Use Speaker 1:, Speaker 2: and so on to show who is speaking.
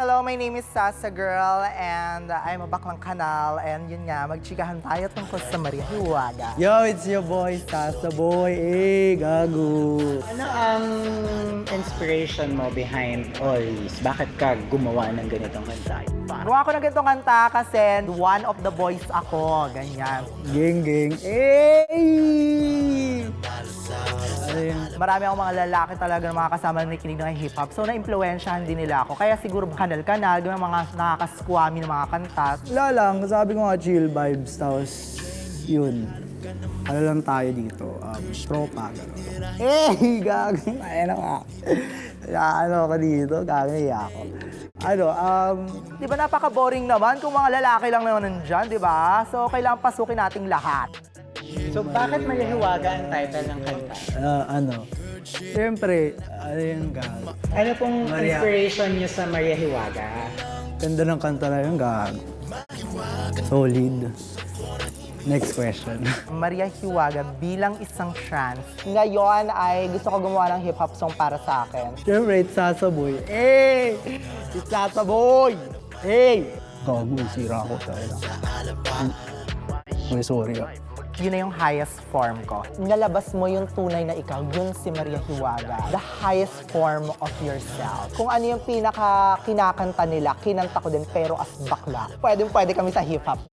Speaker 1: Hello, my name is Sasa Girl and I'm a baklang kanal and yun nga, magchikahan tayo tungkol sa Maria Hiwaga.
Speaker 2: Yo, it's your boy, Sasa Boy. Eh, gago.
Speaker 3: Ano ang inspiration mo behind all this? Bakit ka gumawa ng ganitong kanta?
Speaker 1: Gumawa ko ng ganitong kanta kasi one of the boys ako, ganyan.
Speaker 2: Geng, geng. Eh! Ayun.
Speaker 1: Marami akong mga lalaki talaga na mga kasama na nakikinig ng hip-hop. So, na-impluensyahan din nila ako. Kaya siguro kanal-kanal, yung mga nakakaskwami ng mga kanta.
Speaker 2: Wala lang, sabi ko nga chill vibes, tapos yun. Ano lang tayo dito, tropa, gano'n. Eh, gago. Ayun na nga. Ano ako dito, gagaya ako.
Speaker 1: Di ba napaka-boring naman kung mga lalaki lang naman nandyan, di ba? So, kailangan pasukin nating lahat.
Speaker 3: So, bakit Maria Hiwaga ang title ng kanta?
Speaker 2: Siyempre, ano yun, gago.
Speaker 3: Ano pong
Speaker 2: Maria.
Speaker 3: inspiration niyo sa Maria Hiwaga?
Speaker 2: Ganda ng kanta na yun, gago. Solid. Next question.
Speaker 1: Maria Hiwaga bilang isang trans. Ngayon ay gusto ko gumawa ng hip-hop song para sa akin.
Speaker 2: Siyempre, it's Sasa Boy. Eh! It's Sasa Boy! Eh! Gago, sira ako talaga. Sorry ah.
Speaker 1: Yun na yung highest form ko. Nalabas mo yung tunay na ikaw, yun si Maria Hiwaga. The highest form of yourself. Kung ano yung pinaka kinakanta nila, kinanta ko din pero as bakla. Pwede kami sa hip-hop.